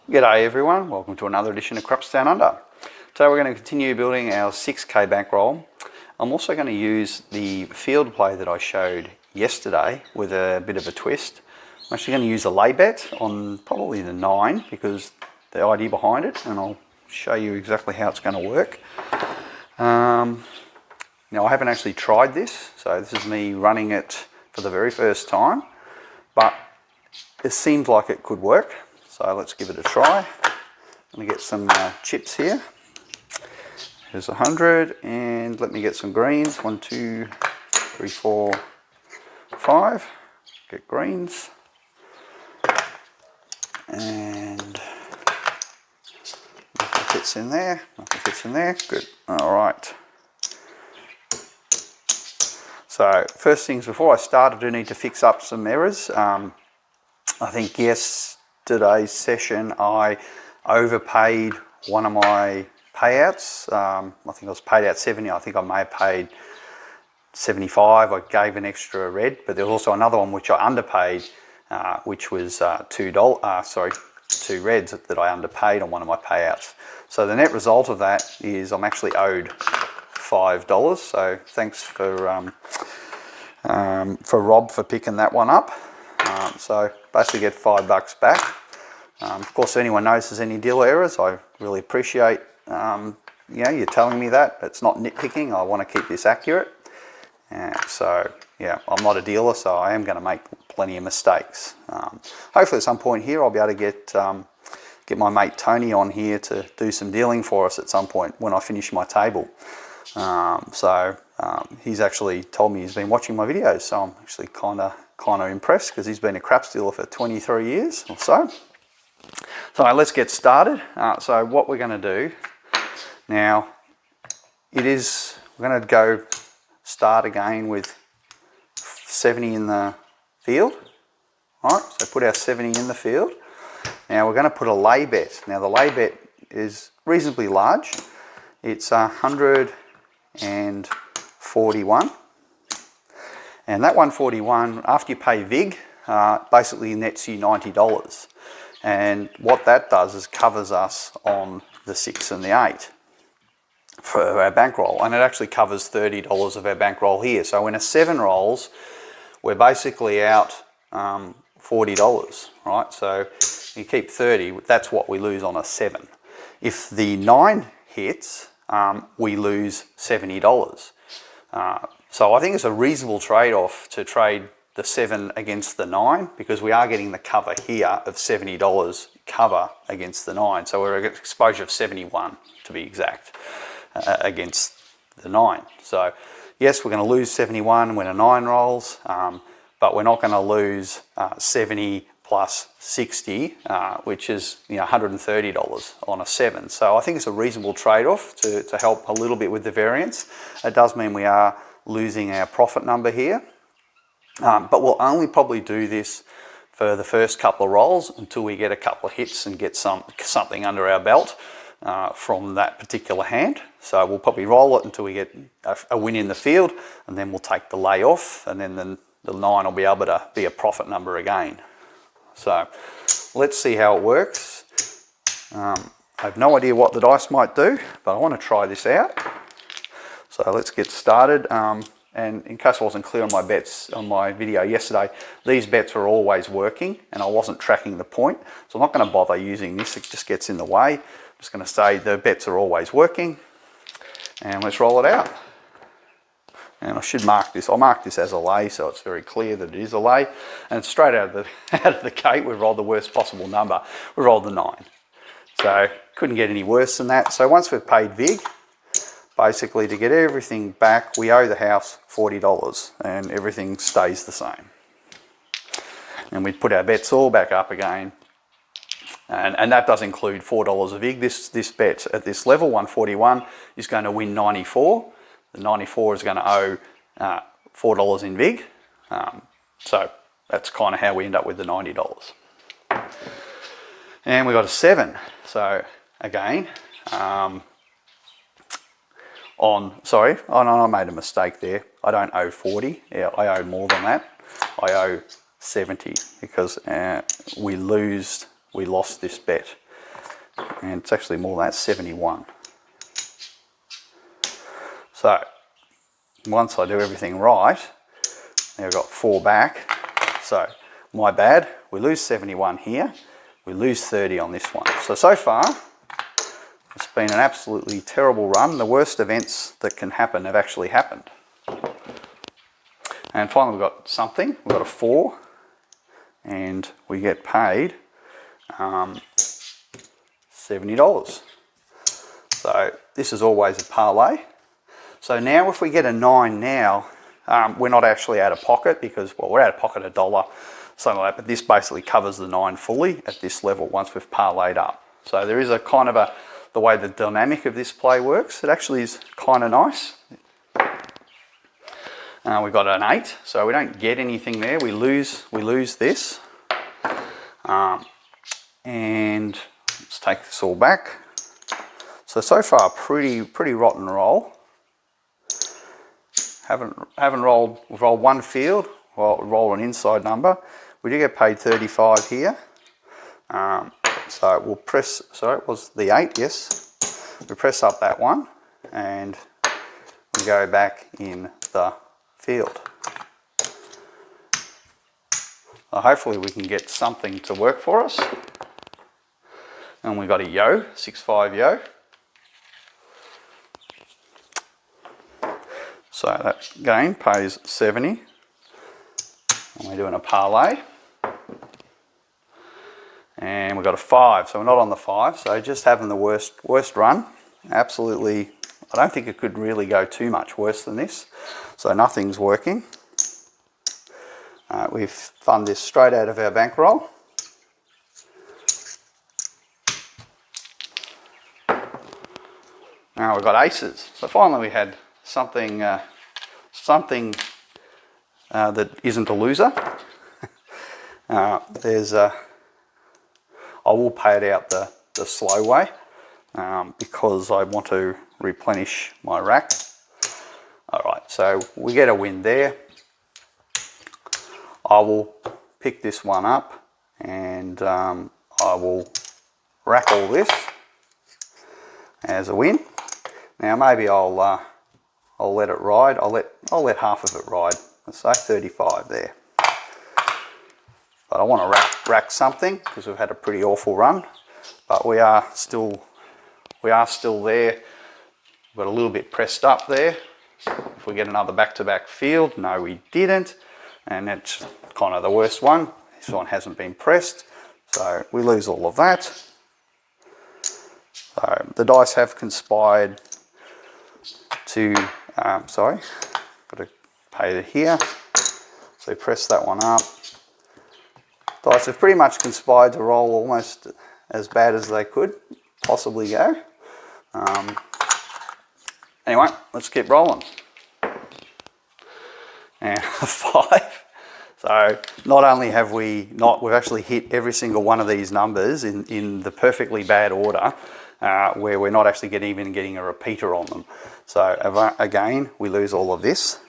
G'day everyone, welcome to another edition of Craps Down Under. Today we're going to continue building our 6k bankroll. I'm also going to use the field play that I showed yesterday with a bit of a twist. I'm actually going to use a lay bet on probably the 9 because the idea behind it, and I'll show you exactly how it's going to work. Now I haven't actually tried this, so this is me running it for the very first time, but it seems like it could work. So let's give it a try. I'm going to get some chips here. Here's 100, and let me get some greens. 1, 2, 3, 4, 5. Get greens. And nothing fits in there. Nothing fits in there. Good. All right. So first things before I start, I do need to fix up some errors. I think yesterday's session I overpaid one of my payouts. I think I was paid out 70. I think I may have paid 75. I gave an extra red, but there was also another one which I underpaid, which was two reds that I underpaid on one of my payouts. So the net result of that is I'm actually owed $5. So thanks for Rob for picking that one up. So basically get $5 back. Of course, if anyone notices any dealer errors, I really appreciate you telling me that. It's not nitpicking. I want to keep this accurate. So yeah, I'm not a dealer, so I am going to make plenty of mistakes. Hopefully at some point here I'll be able to get my mate Tony on here to do some dealing for us at some point when I finish my table. He's actually told me he's been watching my videos, so I'm actually kind of impressed because he's been a craps dealer for 23 years or so. So let's get started. So what we're going to do now, we're going to go start again with 70 in the field. All right, so put our 70 in the field. Now we're going to put a lay bet. Now the lay bet is reasonably large. It's 141. And that 141, after you pay VIG, basically nets you $90. And what that does is covers us on the 6 and the 8 for our bankroll. And it actually covers $30 of our bankroll here. So when a 7 rolls, we're basically out $40, right? So you keep 30, that's what we lose on a 7. If the 9 hits, we lose $70. So I think it's a reasonable trade-off to trade the 7 against the 9 because we are getting the cover here of $70 cover against the 9. So we're at an exposure of 71 to be exact against the 9. So yes, we're going to lose 71 when a 9 rolls, but we're not going to lose 70 plus 60, which is $130 on a 7. So I think it's a reasonable trade-off to help a little bit with the variance. It does mean we are losing our profit number here, but we'll only probably do this for the first couple of rolls until we get a couple of hits and get something under our belt from that particular hand. So we'll probably roll it until we get a win in the field, and then we'll take the lay off, and then the 9 will be able to be a profit number again. So let's see how it works. I have no idea what the dice might do, but I want to try this out. So let's get started. And in case I wasn't clear on my bets on my video yesterday, these bets are always working and I wasn't tracking the point. So I'm not going to bother using this, it just gets in the way. I'm just going to say the bets are always working. And let's roll it out. And I should mark this. I'll mark this as a lay so it's very clear that it is a lay. And straight out of the gate, we've rolled the worst possible number. We rolled the 9. So couldn't get any worse than that. So once we've paid VIG, basically to get everything back, we owe the house $40 and everything stays the same. And we put our bets all back up again. And that does include $4 of VIG. This bet at this level, 141, is going to win 94. The 94 is going to owe $4 in VIG. So that's kind of how we end up with the $90. And we got a 7. So again, I made a mistake there. I don't owe 40. Yeah, I owe more than that. I owe 70 because we lost this bet. and it's actually more than that, 71. So once I do everything right, now I've got 4 back. So my bad, we lose 71 here, we lose 30 on this one. So far, it's been an absolutely terrible run. The worst events that can happen have actually happened. And finally we've got something, we've got a 4, and we get paid $70. So this is always a parlay. So now if we get a 9 now, we're not actually out of pocket because, well, we're out of pocket $1, something like that, but this basically covers the 9 fully at this level once we've parlayed up. So there is a kind of the way the dynamic of this play works, it actually is kind of nice. We've got an 8, so we don't get anything there, we lose this. And let's take this all back. So far pretty rotten roll. Haven't rolled, we've rolled one field, well, roll an inside number. We do get paid 35 here. So we'll press, sorry, it was the 8, yes. We press up that one and we go back in the field. So hopefully we can get something to work for us. And we've got a yo, 6-5 yo. So that game pays 70. And we're doing a parlay. And we've got a 5, so we're not on the 5. So just having the worst run. Absolutely, I don't think it could really go too much worse than this. So nothing's working. We've funded this straight out of our bankroll. Now we've got aces. So finally we had something that isn't a loser. I will pay it out the slow way because I want to replenish my rack. Alright, so we get a win there. I will pick this one up and I will rack all this as a win. Now maybe I'll let it ride. I'll let half of it ride. Let's say 35 there. But I want to rack something because we've had a pretty awful run. But we are still there. We've got a little bit pressed up there. If we get another back-to-back field, no, we didn't, and that's kind of the worst one. This one hasn't been pressed, so we lose all of that. So the dice have conspired to, sorry, got to pay it here. So press that one up. Dice have pretty much conspired to roll almost as bad as they could possibly go. Anyway, let's keep rolling. And 5. So not only have we've actually hit every single one of these numbers in the perfectly bad order, where we're not actually even getting a repeater on them. So again, we lose all of this.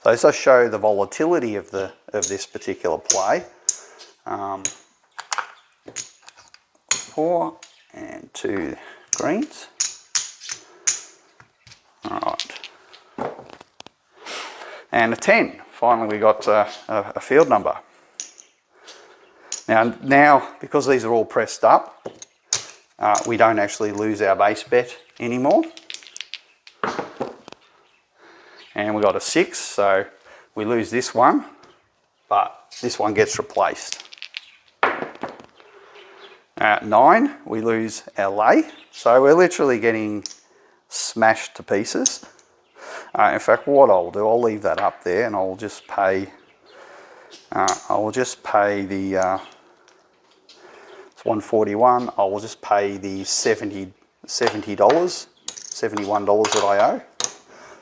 So this does show the volatility of this particular play. 4 and 2 greens. All right. And a 10. Finally, we got a field number. Now, because these are all pressed up, we don't actually lose our base bet anymore. And we got a 6, so we lose this one, but this one gets replaced. At 9, we lose our lay, so we're literally getting smashed to pieces. In fact, what I'll do, I'll leave that up there, and I'll just pay. The. It's 141. I will just pay the $71 that I owe.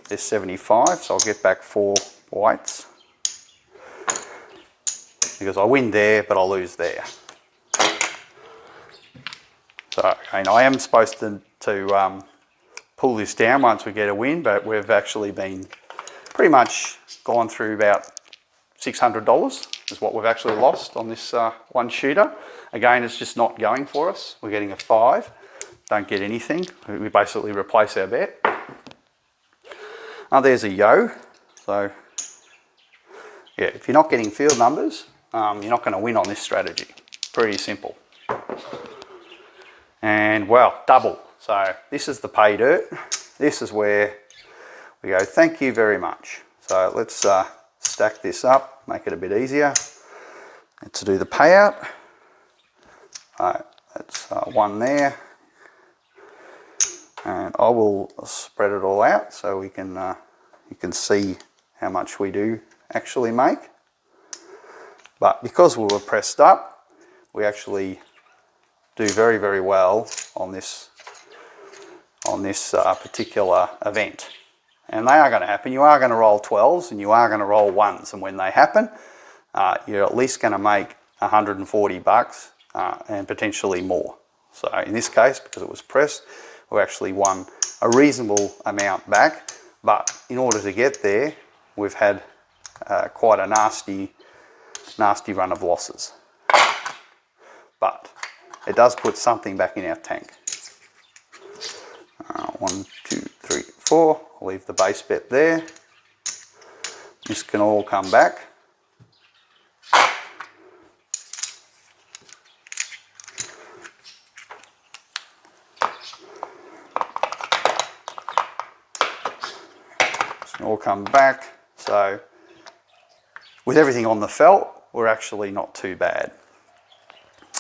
There's 75, so I'll get back 4 whites because I win there, but I'll lose there. So I am supposed to pull this down once we get a win, but we've actually been pretty much gone through about $600 is what we've actually lost on this one shooter. Again, it's just not going for us. We're getting a 5. Don't get anything. We basically replace our bet. There's a yo. So, yeah, if you're not getting field numbers, you're not going to win on this strategy. Pretty simple. And, well, double. So this is the pay dirt. This is where we go, thank you very much. So let's stack this up, make it a bit easier. And to do the payout, that's 1 there. And I will spread it all out so we can you can see how much we do actually make. But because we were pressed up, we actually do very, very well on this particular event. And they are going to happen. You are going to roll 12s and you are going to roll 1s, and when they happen, you're at least going to make 140 bucks and potentially more. So in this case, because it was pressed, we actually won a reasonable amount back, but in order to get there, we've had quite a nasty run of losses. But it does put something back in our tank. 1, 2, 3, 4. I'll leave the base bet there. This can all come back. This can all come back. So with everything on the felt, we're actually not too bad.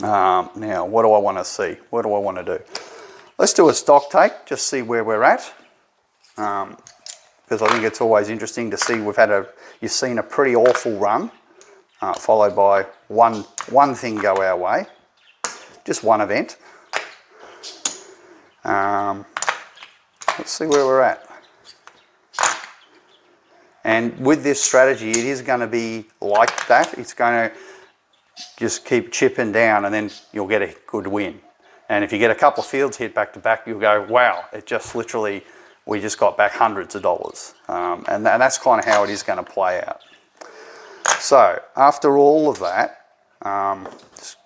Now, what do I want to see? What do I want to do? Let's do a stock take, just see where we're at. Because I think it's always interesting to see you've seen a pretty awful run, followed by one thing go our way. Just one event. Let's see where we're at. And with this strategy, it is going to be like that. It's going to just keep chipping down and then you'll get a good win. And if you get a couple of fields hit back to back, you'll go, wow, it just literally, we just got back hundreds of dollars. And that's kind of how it is going to play out. So after all of that, just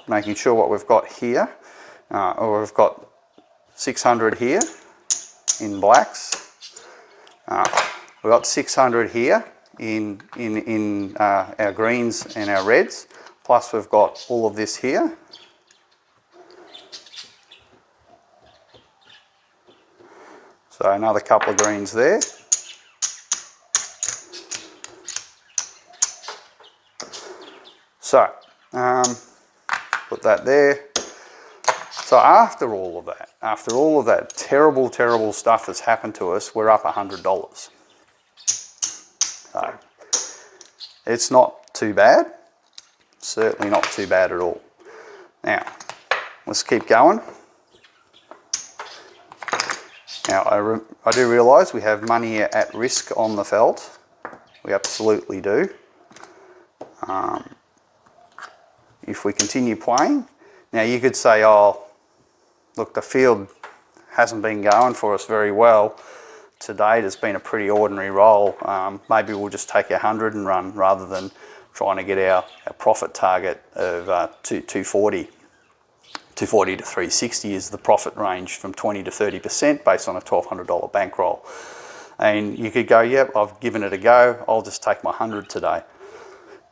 making sure what we've got here, or we've got 600 here in blacks. We've got 600 here in our greens and our reds, plus we've got all of this here. So another couple of greens there. So, put that there. So after all of that terrible, terrible stuff that's happened to us, we're up $100. So, it's not too bad. Certainly not too bad at all. Now, let's keep going. Now, I do realise we have money at risk on the felt. We absolutely do. If we continue playing, now you could say, oh, look, the field hasn't been going for us very well to date. It's been a pretty ordinary roll. Maybe we'll just take 100 and run rather than trying to get our profit target of 240. 240 to 360 is the profit range from 20 to 30% based on a $1,200 bankroll. And you could go, yep, I've given it a go. I'll just take my 100 today.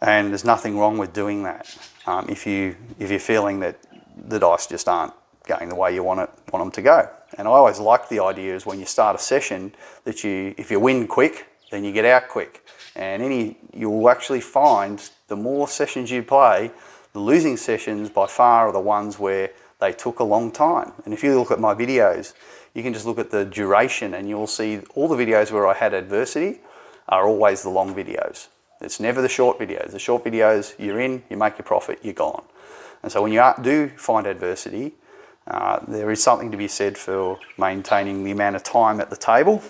And there's nothing wrong with doing that. If you're feeling that the dice just aren't going the way you want them to go. And I always like the idea is when you start a session that if you win quick, then you get out quick. And you'll actually find the more sessions you play, the losing sessions by far are the ones where they took a long time. And if you look at my videos, you can just look at the duration and you'll see all the videos where I had adversity are always the long videos. It's never the short videos. The short videos, you're in, you make your profit, you're gone. And so when you do find adversity, there is something to be said for maintaining the amount of time at the table.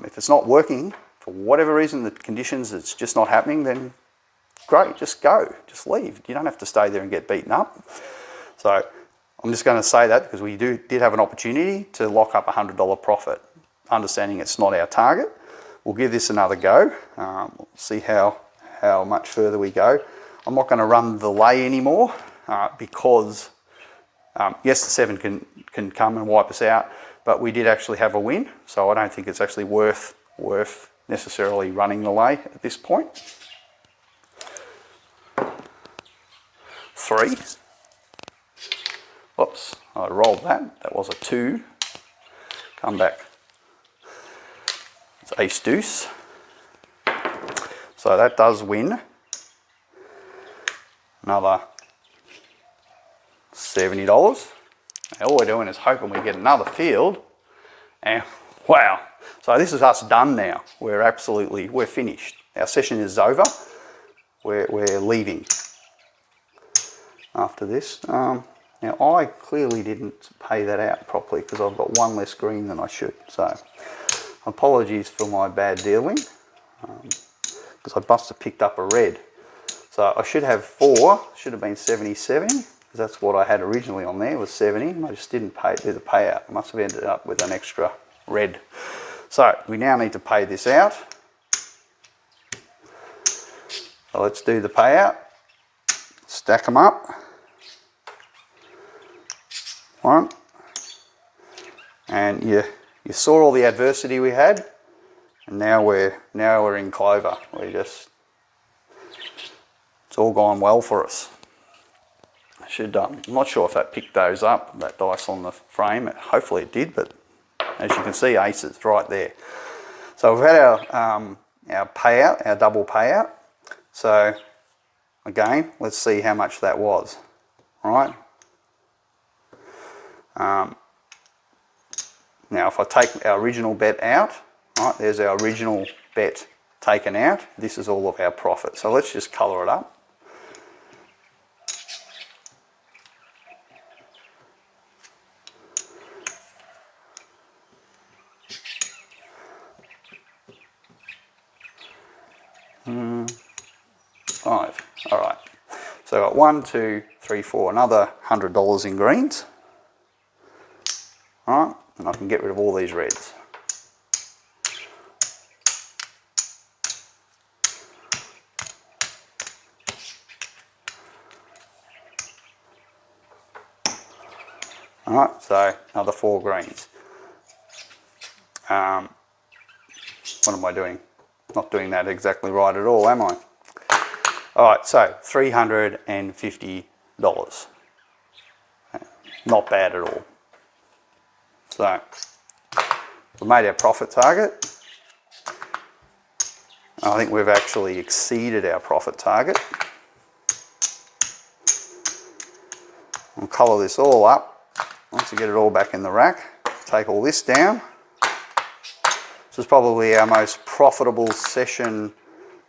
If it's not working, for whatever reason, the conditions, it's just not happening, then great, just go, just leave. You don't have to stay there and get beaten up. So I'm just going to say that because we did have an opportunity to lock up a $100 profit, understanding it's not our target. We'll give this another go. We'll see how much further we go. I'm not going to run the lay anymore because yes, the 7 can come and wipe us out, but we did actually have a win, so I don't think it's actually worth necessarily running the lay at this point. 3. Whoops, I rolled that. That was a 2. Come back. It's ace deuce. So that does win. Another $70. Now all we're doing is hoping we get another field. And wow. So this is us done now. We're finished. Our session is over. We're leaving after this. Now I clearly didn't pay that out properly because I've got one less green than I should. So apologies for my bad dealing because I must have picked up a red. So I should have 4, should have been 77 because that's what I had originally on there was 70. I just didn't do the payout. I must have ended up with an extra red. So we now need to pay this out. So let's do the payout. Stack them up. 1. And you saw all the adversity we had, and now we're in clover. It's all gone well for us. I'm not sure if that picked those up, that dice on the frame. Hopefully it did, but as you can see, aces right there. So we've had our payout, our double payout. So again, let's see how much that was. All right. Now if I take our original bet out, right, there's our original bet taken out. This is all of our profit. So let's just colour it up. Five. All right. So I got 1, 2, 3, 4, another $100 in greens. All right, and I can get rid of all these reds. All right, so another 4 greens. What am I doing? Not doing that exactly right at all, am I? All right, so $350. Not bad at all. So we made our profit target. I think we've actually exceeded our profit target. We'll colour this all up. Once we get it all back in the rack, take all this down. This is probably our most profitable session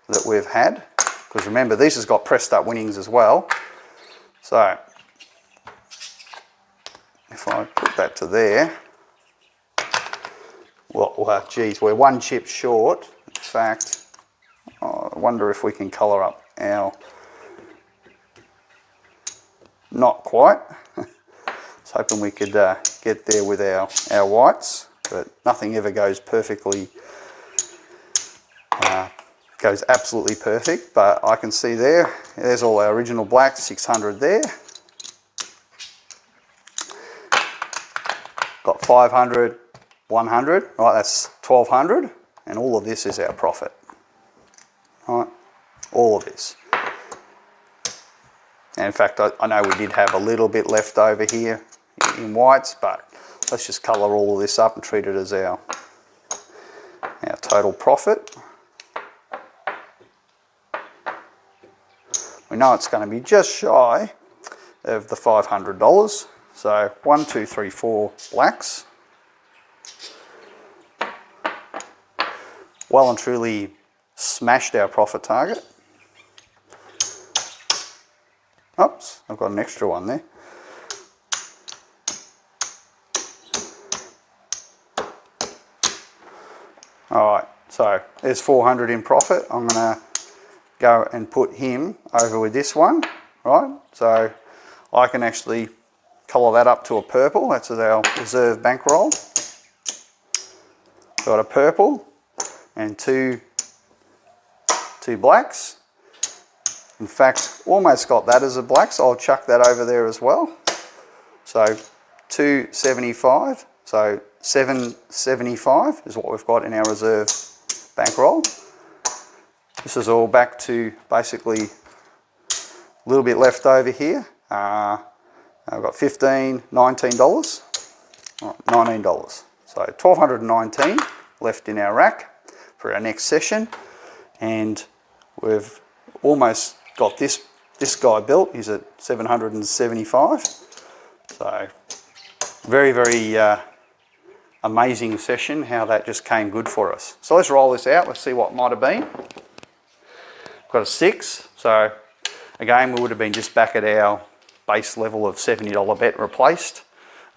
that we've had. Because remember, this has got pressed up winnings as well. So if I put that to there, well, geez, we're 1 chip short. In fact, I wonder if we can colour up our, not quite. I was hoping we could get there with our whites, but nothing ever goes perfectly, goes absolutely perfect, but I can see there's all our original blacks, 600 there. Got 500, 100, right, that's 1200, and all of this is our profit. Right, all of this. And in fact, I know we did have a little bit left over here in whites, but let's just colour all of this up and treat it as our total profit. We know it's going to be just shy of the $500. So 1, 2, 3, 4 blacks. Well and truly smashed our profit target. Oops, I've got an extra one there. All right, so there's 400 in profit. I'm going to go and put him over with this one, right? So I can actually colour that up to a purple. That's our reserve bankroll. Got a purple and two blacks. In fact, almost got that as a black, so I'll chuck that over there as well. So 275, so 775 is what we've got in our reserve bankroll. This is all back to basically a little bit left over here. I've got $15, $19, $19. So $1,219 left in our rack for our next session, and we've almost got this guy built. He's at 775. So very, very amazing session, how that just came good for us. So let's roll this out. Let's see what might have been. Got a 6. So again, we would have been just back at our base level of $70 bet replaced.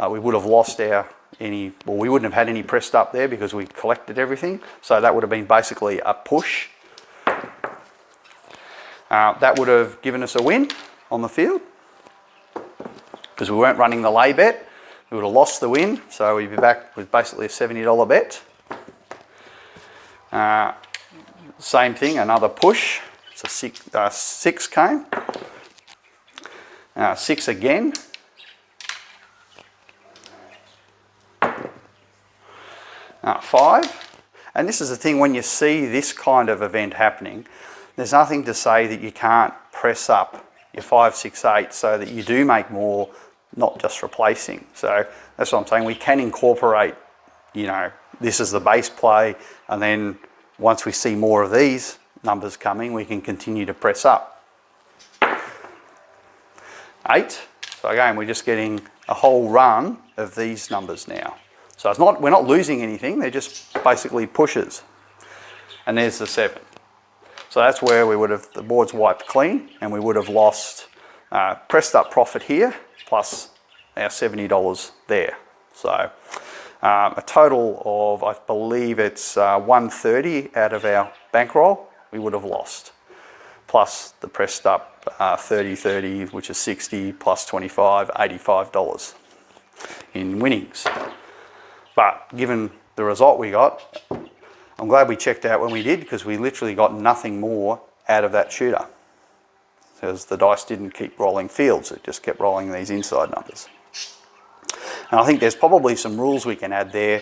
We would have lost we wouldn't have had any pressed up there because we collected everything. So that would have been basically a push. That would have given us a win on the field because we weren't running the lay bet. We would have lost the win, so we'd be back with basically a $70 bet. Same thing, another push. So 6 came. 6 again. 5. And this is the thing, when you see this kind of event happening, there's nothing to say that you can't press up your 5, 6, 8 so that you do make more, not just replacing. So that's what I'm saying. We can incorporate, you know, this is the base play, and then once we see more of these numbers coming, we can continue to press up. 8. So again, we're just getting a whole run of these numbers now. So it's not, we're not losing anything. They're just basically pushes. And there's the 7. So that's where we would have, the board's wiped clean, and we would have lost pressed up profit here, plus our $70 there. So a total of, I believe it's 130 out of our bankroll we would have lost, plus the pressed up 30, which is 60, plus 25, $85 in winnings. But given the result we got, I'm glad we checked out when we did, because we literally got nothing more out of that shooter, because the dice didn't keep rolling fields, it just kept rolling these inside numbers. And I think there's probably some rules we can add there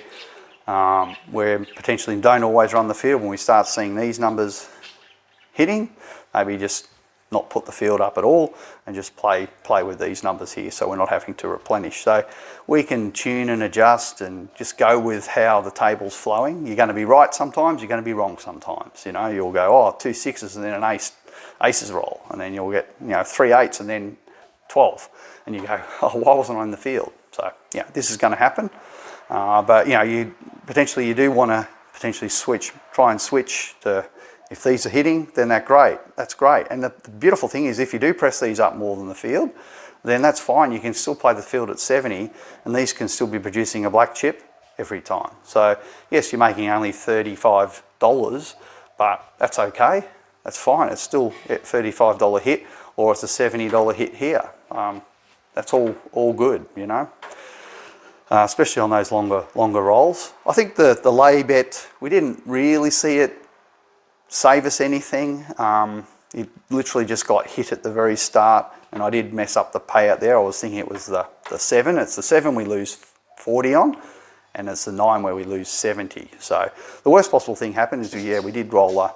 where potentially don't always run the field. When we start seeing these numbers hitting, maybe just not put the field up at all and just play with these numbers here, so we're not having to replenish. So we can tune and adjust and just go with how the table's flowing. You're going to be right sometimes, you're going to be wrong sometimes. You know, you'll go, oh, 2 6s and then an aces roll, and then you'll get, you know, 3 8s and then 12, and you go, oh, why wasn't I in the field? So yeah, this is going to happen, but you know, you do want to potentially try and switch to, if these are hitting, then that's great. And the beautiful thing is, if you do press these up more than the field, then that's fine. You can still play the field at 70, and these can still be producing a black chip every time. So yes, you're making only $35, but that's okay. That's fine. It's still a $35 hit, or it's a $70 hit here. That's all good, you know. Especially on those longer rolls. I think the lay bet, we didn't really see it save us anything. It literally just got hit at the very start, and I did mess up the payout there. I was thinking it was the 7. It's the 7 we lose 40 on, and it's the 9 where we lose 70. So the worst possible thing happened is, yeah, we did roll a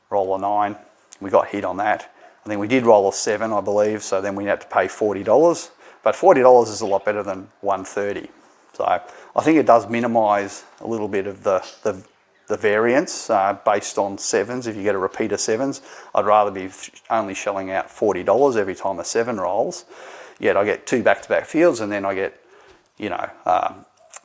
9. We got hit on that. I think we did roll a 7, I believe, so then we had to pay $40. But $40 is a lot better than $130. So I think it does minimise a little bit of the variance based on 7s. If you get a repeat of 7s, I'd rather be only shelling out $40 every time a 7 rolls. Yet I get 2 back-to-back fields, and then I get, you know,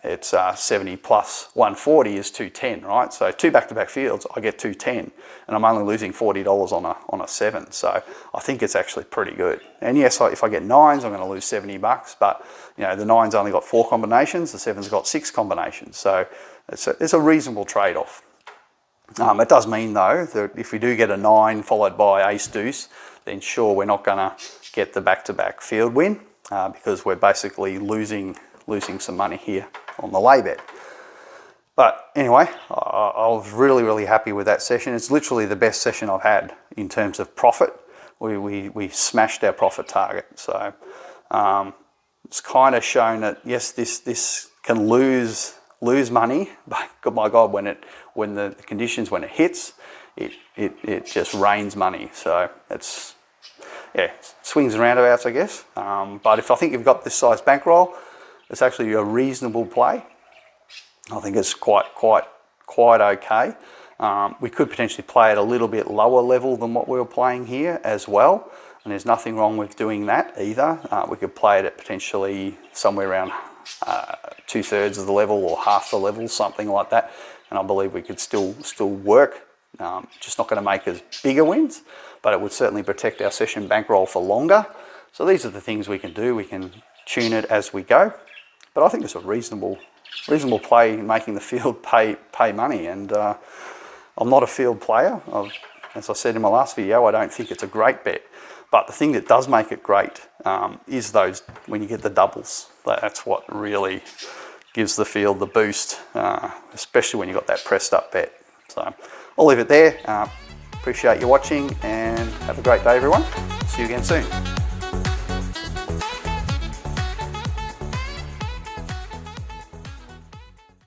it's 70 plus 140 is 210, right? So 2 back-to-back fields, I get 210, and I'm only losing $40 on a 7. So I think it's actually pretty good. And yes, if I get 9s, I'm going to lose $70, but you know, the 9's only got 4 combinations, the 7's got 6 combinations. So it's a reasonable trade-off. It does mean though that if we do get a 9 followed by ace deuce, then sure, we're not going to get the back-to-back field win because we're basically losing some money here on the lay bet. But anyway, I was really happy with that session. It's literally the best session I've had in terms of profit we smashed our profit target. So it's kind of shown that yes, this can lose money, but my God, when the conditions, when it hits, it just rains money. So it's, yeah, swings and roundabouts, I guess. But if I think you've got this size bankroll, it's actually a reasonable play. I think it's quite okay. We could potentially play at a little bit lower level than what we were playing here as well, and there's nothing wrong with doing that either. We could play it at potentially somewhere around 2/3 of the level or half the level, something like that, and I believe we could still work. Just not going to make as bigger wins, but it would certainly protect our session bankroll for longer. So these are the things we can do. We can tune it as we go, but I think it's a reasonable play in making the field pay money. And I'm not a field player. As I said in my last video, I don't think it's a great bet. But the thing that does make it great is those, when you get the doubles. That's what really gives the field the boost, especially when you've got that pressed up bet. So I'll leave it there. Appreciate you watching and have a great day, everyone. See you again soon.